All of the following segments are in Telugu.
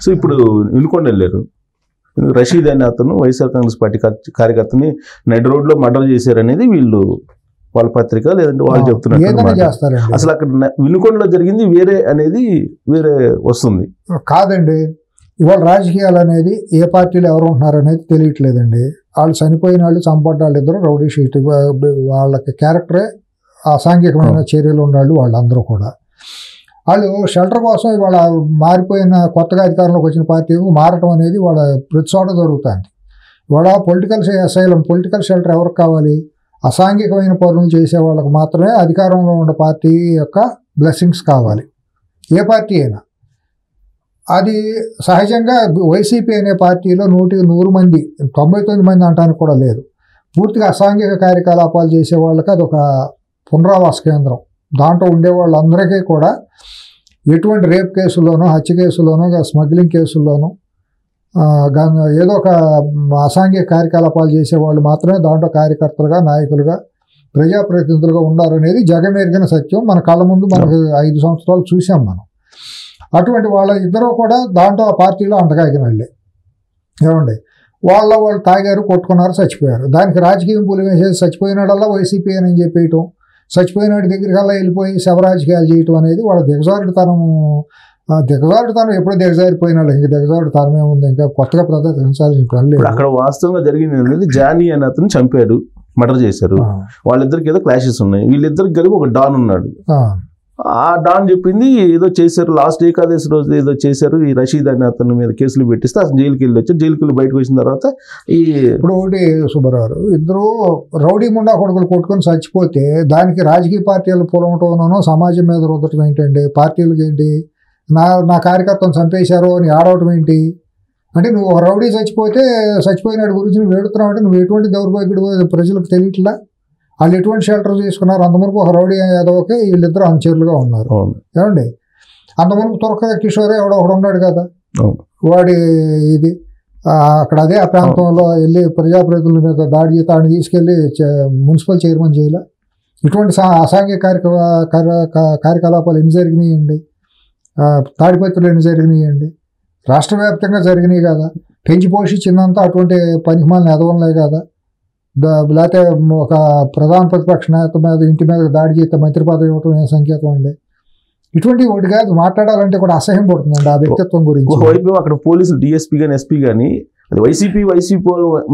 సో ఇప్పుడు వినుకొని వెళ్ళారు, రషీద్ అనే అతను వైఎస్ఆర్ కాంగ్రెస్ పార్టీ కార్యకర్తని నడి రోడ్లో మర్డర్ చేశారనేది వీళ్ళు వాళ్ళ పత్రిక లేదంటే వాళ్ళు చెప్తున్నారు. అసలు అక్కడ వినుకొండలో జరిగింది వేరే అనేది వేరే వస్తుంది కాదండి. ఇవాళ రాజకీయాలు అనేది ఏ పార్టీలో ఎవరు ఉంటున్నారు అనేది తెలియట్లేదండి. వాళ్ళు చనిపోయిన వాళ్ళు చంపడ్డ వాళ్ళు ఇద్దరు రౌడీ షీట్, వాళ్ళకి క్యారెక్టరే అసాంఘికమైన చర్యలు ఉన్నాళ్ళు వాళ్ళందరూ కూడా. వాళ్ళు షెల్టర్ కోసం ఇవాళ మారిపోయిన కొత్తగా అధికారంలోకి వచ్చిన పార్టీ మారటం అనేది వాళ్ళ ప్రతి చోట జరుగుతుంది. ఇవాళ పొలిటికల్ అసైలం, పొలిటికల్ షెల్టర్ ఎవరికి కావాలి? అసాంఘికమైన పనులు చేసే వాళ్ళకి మాత్రమే అధికారంలో ఉన్న పార్టీ యొక్క బ్లెస్సింగ్స్ కావాలి, ఏ పార్టీ అయినా. అది సహజంగా వైసీపీ అనే పార్టీలో 100 మంది 99 మంది అంటానికి కూడా లేదు. పూర్తిగా అసాంఘిక కార్యకలాపాలు చేసే వాళ్ళకి అదొక పునరావాస కేంద్రం. దాంట్లో ఉండే వాళ్ళందరికీ కూడా ఎటువంటి రేప్ కేసుల్లోనూ, హత్య కేసుల్లోనూ, స్మగ్లింగ్ కేసుల్లోనూ ఏదో ఒక అసాంఘిక కార్యకలాపాలు చేసేవాళ్ళు మాత్రమే దాంట్లో కార్యకర్తలుగా, నాయకులుగా, ప్రజాప్రతినిధులుగా ఉన్నారనేది జగమెరిగిన సత్యం. మన కళ్ళ ముందు మనకు 5 సంవత్సరాలు చూసాం మనం. అటువంటి వాళ్ళ ఇద్దరు కూడా దాంట్లో ఆ పార్టీలో అంటగాగిన వాళ్ళే. ఏమండి, వాళ్ళు తాగారు, కొట్టుకున్నారు, చచ్చిపోయారు. దానికి రాజకీయం పూలు వేసేసి చచ్చిపోయినాడల్లా వైసీపీ అని చెప్పేయటం, చచ్చిపోయినాడు దగ్గరికల్లా వెళ్ళిపోయి శవరాజకీయాలు చేయటం అనేది వాళ్ళ దిగజారుడుతనం. ఎప్పుడో దిగజారిపోయినాడు, ఇంకా దిగజారుడుతనం ఏముంది, ఇంకా కొత్తగా ప్రదర్శించాల్సిన పని లేదు. అక్కడ వాస్తవంగా జరిగింది అనేది జానీ అని అతను చంపాడు, మర్డర్ చేశారు. వాళ్ళిద్దరికి ఏదో క్లాషెస్ ఉన్నాయి. వీళ్ళిద్దరికి కలిపి ఒక డాన్ ఉన్నాడు. ఆ డాన్ చెప్పింది ఏదో చేశారు, లాస్ట్ ఏకాదశి రోజు ఏదో చేశారు, ఈ రషీద్ అనే అతని మీద కేసులు పెట్టిస్తే అసలు జైలుకి వెళ్ళి వచ్చారు. జైలుకి వెళ్ళి బయటకు వచ్చిన తర్వాత ఇప్పుడు ఒకటి సుబ్బారావు, ఇద్దరు రౌడీ ముండా కొడుకులు కొట్టుకొని చచ్చిపోతే దానికి రాజకీయ పార్టీలు పొలవటంలోనో సమాజం మీద రుద్దటం ఏంటండి? పార్టీలకు ఏంటి? నా కార్యకర్తను చంపేశారు అని ఆడవటం ఏంటి? అంటే నువ్వు ఒక రౌడీ చచ్చిపోయినాడు గురించి నువ్వు వేడుతున్నావు అంటే నువ్వు ఎటువంటి దౌర్భాగ్యుడు ప్రజలకు తెలియట్లా? వాళ్ళు ఎటువంటి షెల్టర్ తీసుకున్నారు? అంతవరకు ఒక రౌడీ యాదవ్కి వీళ్ళిద్దరు అనుచరులుగా ఉన్నారు. ఏమండి, అంతవరకు తురక కిషోర్ ఎవడో ఒకడు ఉన్నాడు కదా, వాడి ఇది అక్కడ అదే ఆ ప్రాంతంలో వెళ్ళి ప్రజాప్రతినిధుల మీద దాడి చేసి ఆయన తీసుకెళ్ళి మున్సిపల్ చైర్మన్ చేయాల. ఇటువంటి అసాంఘిక కార్యకలాపాలు ఎన్ని జరిగినాయండి? తాడిపత్రులు ఎన్ని జరిగినాయండి? రాష్ట్ర వ్యాప్తంగా జరిగినాయి కదా. పెంచి పోషించిందంతా అటువంటి పనికిమాలిన ఎదవలే కదా. లేకపోతే ఒక ప్రధాన ప్రతిపక్ష నేత మీద ఇంటి మీద దాడి చేస్తే మంత్రి పదవి ఇవ్వటం ఏం సంకేతం అండి? ఇటువంటి ఒకటి కాదు, మాట్లాడాలంటే కూడా అసహ్యం పడుతుందండి ఆ వ్యక్తిత్వం గురించి. ఒకవైపు అక్కడ పోలీసులు డిఎస్పీ కానీ ఎస్పీ కానీ అది వైసీపీ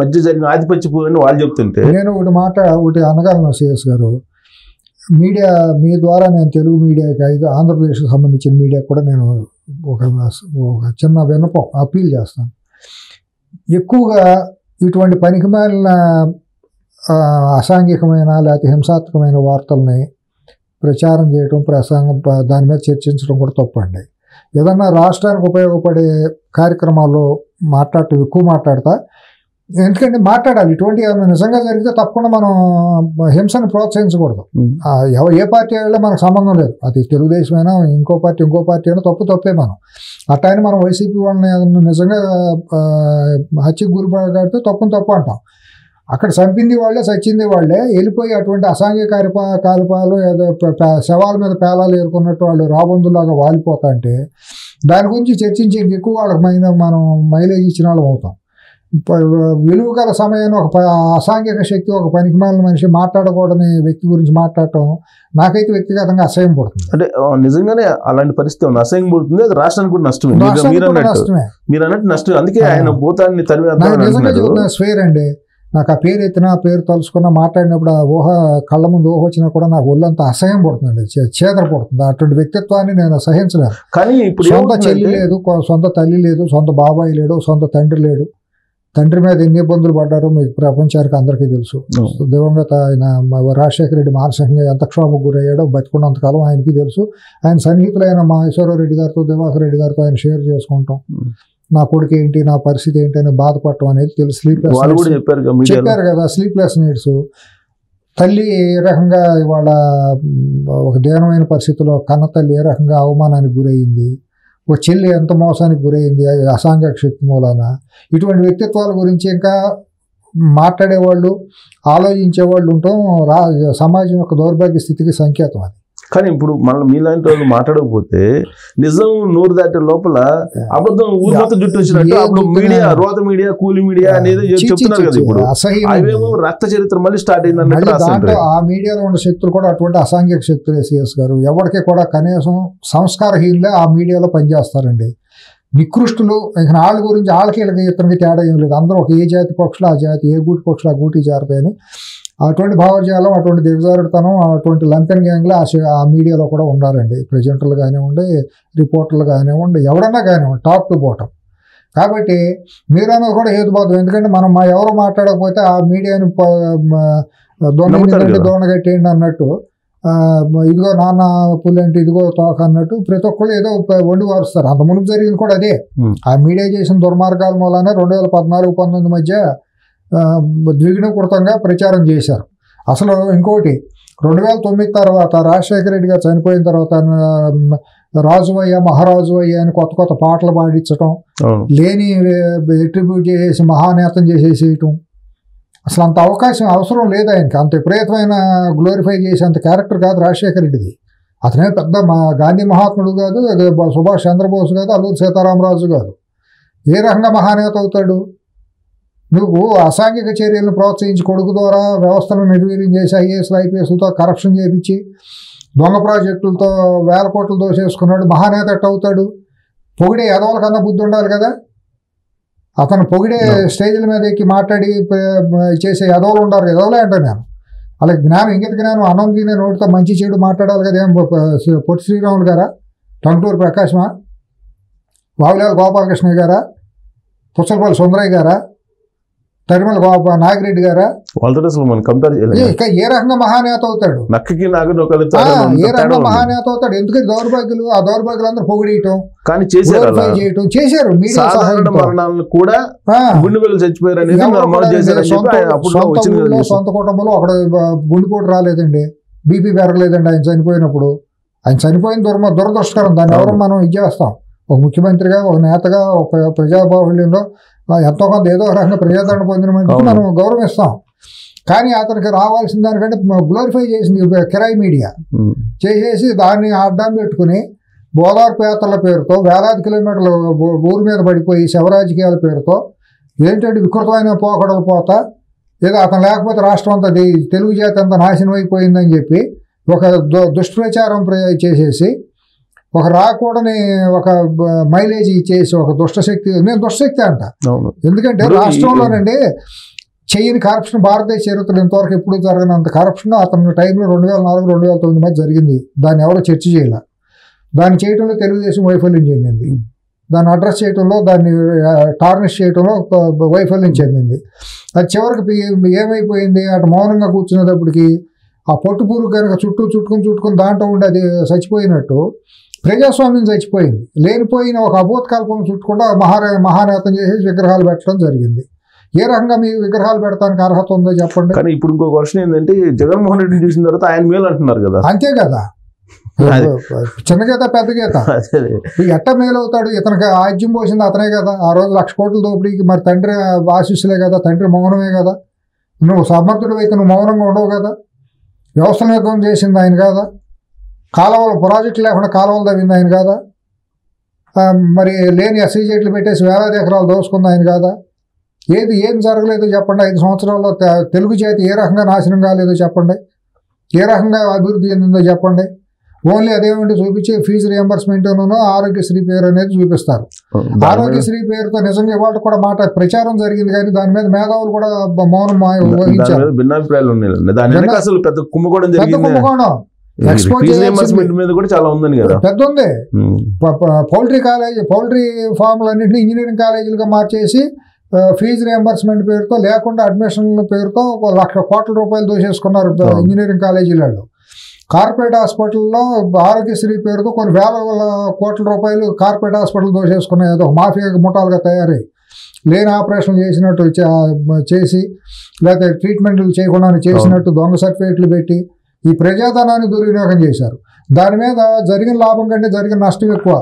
మధ్య జరిగిన ఆధిపత్య పోలని వాళ్ళు చెప్తుంటే నేను ఒకటి అనగలను సిఎస్ గారు. మీడియా మీ ద్వారా నేను తెలుగు మీడియాకి ఆంధ్రప్రదేశ్కి సంబంధించిన మీడియా కూడా నేను ఒక చిన్న విన్నపం అప్పీల్ చేస్తాను. ఎక్కువగా ఇటువంటి పనికిమాలిన అసాంఘికమైన లేకపోతే హింసాత్మకమైన వార్తల్ని ప్రచారం చేయటం, దాని మీద చర్చించడం కూడా తప్పండి. ఏదన్నా రాష్ట్రానికి ఉపయోగపడే కార్యక్రమాల్లో ఎక్కువ మాట్లాడతా. ఎందుకంటే మాట్లాడాలి. ఇటువంటి ఏమైనా నిజంగా జరిగితే తప్పకుండా మనం హింసను ప్రోత్సహించకూడదు. ఏ పార్టీ అయినా మనకు సంబంధం లేదు. అది తెలుగుదేశం అయినా ఇంకో పార్టీ అయినా తప్పే మనం. అట్టాయని మనం వైసీపీ వాళ్ళని నిజంగా హత్యకు గురిపడితే తప్పు అంటాం. అక్కడ చంపింది వాళ్ళే, చచ్చింది వాళ్ళే. వెళ్ళిపోయి అటువంటి అసాంఘిక కార్యకలాపాలు ఏదో శవాల మీద పేలాలు ఏరుకున్నట్టు వాళ్ళు రాబందులాగా వాలిపోతా అంటే దాని గురించి చర్చించి ఇంకెక్కువ వాళ్ళకి మనం మైలేజ్ ఇచ్చిన వాళ్ళం అవుతాం. విలువ గల సమయాన్ని ఒక అసాంఘిక శక్తి, ఒక పనికిమాలిన మనిషి మాట్లాడకూడని వ్యక్తి గురించి మాట్లాడటం నాకైతే వ్యక్తిగతంగా అసహ్యం పడుతుంది. అంటే నిజంగానే అలాంటి పరిస్థితి ఉంది, అసహ్యం పడుతుంది. అది రాష్ట్రానికి కూడా నష్టమే, మీరు అన్నట్టు నష్టం. అందుకే ఆయన భూతాన్ని తరివేద్దాం స్వేర్ అండి. నాకు ఆ పేరు ఎత్తినా, పేరు తలుసుకున్నా, మాట్లాడినప్పుడు ఆ కళ్ళ ముందు ఊహ వచ్చినా కూడా నాకు ఒళ్ళంతా అసహ్యం పడుతుందండి, చేదర పడుతుంది. అటువంటి వ్యక్తిత్వాన్ని నేను సహించలేను. కానీ ఇప్పుడు సొంత చెల్లి లేదు, సొంత తల్లి లేదు, సొంత బాబాయి లేడు, సొంత తండ్రి లేడు. తండ్రి మీద ఎన్ని ఇబ్బందులు పడ్డారో మీకు ప్రపంచానికి అందరికీ తెలుసు. దివంగత ఆయన రాజశేఖర రెడ్డి మానసికంగా ఎంత క్షోభకు గురయ్యాడో బతికున్నంతకాలం ఆయనకి తెలుసు. ఆయన సన్నిహితులైన మహేశ్వరరెడ్డి గారితో, దివాకర్ రెడ్డి గారితో ఆయన షేర్ చేసుకుంటాం. నా కొడుకు ఏంటి, నా పరిస్థితి ఏంటి అని బాధపడటం అనేది తెలుసు. చెప్పారు కదా, స్లీప్లెస్ నైట్స్. తల్లి ఏ రకంగా ఇవాళ ఒక దీనమైన పరిస్థితిలో కన్న తల్లి ఏ రకంగా అవమానానికి గురయ్యింది, ఒక చెల్లి ఎంత మోసానికి గురైంది అసాంఘిక శక్తి మూలాన. ఇటువంటి వ్యక్తిత్వాల గురించి ఇంకా మాట్లాడేవాళ్ళు, ఆలోచించేవాళ్ళు ఉండటం సమాజం యొక్క దౌర్భాగ్య స్థితికి సంకేతం అది. కానీ ఇప్పుడు మళ్ళీ మీలాంటి వాళ్ళు మాట్లాడకపోతే నిజం నోరు దాటే లోపల అబద్ధం ఊరు మొత్తం జుట్టు వచ్చినట్టు అప్పుడు మీడియా రోత మీడియా కూలి మీడియా అనేది చెప్తున్నారు కదా ఇప్పుడు అవేమో రక్త చరిత్ర మళ్ళీ స్టార్ట్ అయింది. ఆ మీడియాలో ఉన్న శక్తులు కూడా అటువంటి అసాంఘిక శక్తులే సిఎస్ గారు. ఎవరికి కూడా కనీసం సంస్కారహీనులే ఆ మీడియాలో పనిచేస్తారండి. నికృష్టులు ఇక వాళ్ళ గురించి వాళ్ళకి ఇతనికి తేడా ఏం లేదు. అందరూ ఒక ఏ జాతి పక్షులు ఆ జాతి, ఏ గూటి పక్షులు ఆ గూటి జారుతాయని అటువంటి భావజాలం, అటువంటి దిగజారుడుతనం, అటువంటి లంపెన్ గ్యాంగ్లు ఆ మీడియాలో కూడా ఉన్నారండి. ప్రెజెంటర్లు కానివ్వండి, రిపోర్టర్లు కానివ్వండి, ఎవరన్నా కానివ్వండి, టాప్ టు బాటమ్. కాబట్టి మీరన్నది కూడా హేతుబద్ధం. ఎందుకంటే మనం ఎవరు మాట్లాడకపోతే ఆ మీడియాని దోణగట్టేయండి అన్నట్టు, ఇదిగో నాన్న పుల్లంటే ఇదిగో తోక అన్నట్టు ప్రతి ఒక్కళ్ళు ఏదో వండి వారుస్తారు. అంత మునుపు జరిగింది కూడా అదే. ఆ మీడియా చేసిన దుర్మార్గాల మూలానే 2014-19 మధ్య ద్విగుణీకృతంగా ప్రచారం చేశారు. అసలు ఇంకోటి 2009 తర్వాత రాజశేఖర రెడ్డి గారు చనిపోయిన తర్వాత రాజువయ్య మహారాజువయ్య అని కొత్త కొత్త పాటలు పాడించటం, లేని ఎట్రిబ్యూట్ చేసేసి మహానేతం చేసేసేయటం, అసలు అంత అవసరం లేదు ఆయనకి. అంత విపరీతమైన గ్లోరిఫై చేసేంత క్యారెక్టర్ కాదు రాజశేఖర రెడ్డిది. అతనే పెద్ద గాంధీ మహాత్ముడు కాదు, సుభాష్ చంద్రబోస్ కాదు, అల్లూరి సీతారామరాజు కాదు. ఏ రకంగా మహానేత అవుతాడు? నువ్వు అసాంఘిక చర్యలను ప్రోత్సహించి కొడుకు ద్వారా వ్యవస్థను నిర్వీర్యం చేసి ఐఏఎస్లు ఐపీఎస్లతో కరప్షన్ చేయించి దొంగ ప్రాజెక్టులతో వేల కోట్లు దోసేసుకున్నాడు. మహానేత ఎట్ట అవుతాడు? పొగిడే ఎదవల కన్నా బుద్ధి ఉండాలి కదా. అతను పొగిడే స్టేజ్ల మీద ఎక్కి మాట్లాడి చేసే ఎదవలు ఉండాలి. ఎదవలే అంటే నేను అలాగే జ్ఞానం, ఇంగిత జ్ఞానం, అన్నం తినే నోటితో మంచి చెడు మాట్లాడాలి కదా. ఏం పొట్టి శ్రీరాములు గారా, టంగుటూరు ప్రకాశమా, వావులాల గోపాలకృష్ణ గారా, పుచ్చలపల్లి సుందరయ్య గారా, తరిమల నాగిరెడ్డి గారా, ఇంకా ఏ రకంగా మహానేత అవుతాడు? ఏ రకంగా మహానేత అవుతాడు? ఎందుకంటే దౌర్భాగ్యులు, ఆ దౌర్భాగ్యులందరూ పొగిడేయటం చేయటం చేశారు. మీడియా సొంత కుటుంబంలో అక్కడ గుండెపోటు రాలేదండి, బీపీ పెరగలేదండి ఆయన చనిపోయినప్పుడు. ఆయన చనిపోయిన దురదృష్టకరం. దాన్ని ఎవరు మనం ఇది చేస్తాం? ఒక ముఖ్యమంత్రిగా, ఒక నేతగా, ఒక ప్రజాబాహుళ్యంలో ఎంతో కొంత ఏదో రకంగా ప్రజాదరణ పొందిన మనిషికి మనం గౌరవిస్తాం. కానీ అతనికి రావాల్సిన దానికంటే గ్లోరిఫై చేసింది కిరాయి మీడియా చేసేసి దాన్ని అడ్డం పెట్టుకుని బోదార్పు యాత్రల పేరుతో వేలాది కిలోమీటర్లు ఊరి మీద పడిపోయి శవరాజకీయాల పేరుతో ఏంటంటే వికృతమైన పోకడలు పోతా ఏదో అతను లేకపోతే రాష్ట్రం అంతా తెలుగు జాతి అంతా నాశనం అయిపోయిందని చెప్పి ఒక దుష్ప్రచారం చేసేసి ఒక రాకూడని ఒక మైలేజ్ ఇచ్చేసి ఒక దుష్టశక్తి, నేను దుష్టశక్తి అంట. ఎందుకంటే రాష్ట్రంలోనండి చెయ్యని కరప్షన్ భారతదేశ చరిత్రలో ఇంతవరకు ఎప్పుడు జరగనంత కరప్షన్ అతని టైంలో 2004-2009 మధ్య జరిగింది. దాన్ని ఎవరో చర్చ చేయాల. దాన్ని చేయడంలో తెలుగుదేశం వైఫల్యం చెందింది. దాన్ని అడ్రస్ చేయడంలో, దాన్ని టార్నిష్ చేయడంలో వైఫల్యం చెందింది. అది చివరికి ఏమైపోయింది, అటు మౌనంగా కూర్చునేటప్పటికి ఆ పొట్టు పురుగు కనుక చుట్టుకుని దాంట్లో ఉండి అది చచ్చిపోయినట్టు ప్రజాస్వామ్యం చచ్చిపోయింది. లేనిపోయిన ఒక అభూతకల్పం చుట్టకుండా మహానేతం చేసి విగ్రహాలు పెట్టడం జరిగింది. ఏ రకంగా మీకు విగ్రహాలు పెడతానికి అర్హత ఉందో చెప్పండి. కానీ ఇప్పుడు ఇంకో క్వశ్చన్ ఏంటంటే, జగన్మోహన్ రెడ్డి చూసిన తర్వాత ఆయన మేలు అంటున్నారు కదా. అంతే కదా, చిన్న గీత పెద్ద గీత. ఎట్ట మేలు అవుతాడు? ఇతనికి ఆజ్యం పోసింది అతనే కదా. ఆ రోజు 1,00,000 కోట్ల దోపిడీకి మరి తండ్రి ఆశీస్సులే కదా, తండ్రి మౌనమే కదా. నువ్వు సమర్థుడు అయితే నువ్వు మౌనంగా ఉండవు కదా. వ్యవస్థ నిర్గమం చేసింది ఆయన కాదా? కాలువలు ప్రాజెక్టులు లేకుండా కాలువలు తవ్వింది ఆయన కాదా? మరి లేని ఎస్సీజెట్లు పెట్టేసి వేలాది ఎకరాలు దోసుకుంది ఆయన కాదా? ఏం జరగలేదో చెప్పండి. 5 సంవత్సరాల్లో తెలుగు జాతి ఏ రకంగా నాశనం కాలేదో చెప్పండి, ఏ రకంగా అభివృద్ధి చెందిందో చెప్పండి. ఓన్లీ అదేమిటి చూపించి ఫీజు రియంబర్స్మెంట్ ఆరోగ్యశ్రీ పేరు అనేది చూపిస్తారు. ఆరోగ్యశ్రీ పేరుతో నిజంగా ఇవాళ కూడా ప్రచారం జరిగింది, కానీ దాని మీద మేధావులు కూడా మౌనం వహించారు. పెద్ద కుంభకోణం పెద్ద ఉంది. పౌల్ట్రీ ఫార్ములన్నింటినీ ఇంజనీరింగ్ కాలేజీలుగా మార్చేసి ఫీజు రియంబర్స్మెంట్ పేరుతో లేకుండా అడ్మిషన్ పేరుతో 1,00,000 కోట్ల రూపాయలు దోసేసుకున్నారు ఇంజనీరింగ్ కాలేజీలలో. కార్పొరేట్ హాస్పిటల్లో ఆరోగ్యశ్రీ పేరుతో కొన్ని వేల కోట్ల రూపాయలు కార్పొరేట్ హాస్పిటల్ దోసేసుకున్నాయి. అదొక మాఫియా ముఠాలుగా తయారై లేని ఆపరేషన్లు చేసినట్టు చేసి, లేకపోతే ట్రీట్మెంట్లు చేయకుండా చేసినట్టు దొంగ సర్టిఫికేట్లు పెట్టి ఈ ప్రజాధనాన్ని దుర్వినియోగం చేశారు. దాని మీద జరిగిన లాభం కంటే జరిగిన నష్టం ఎక్కువ.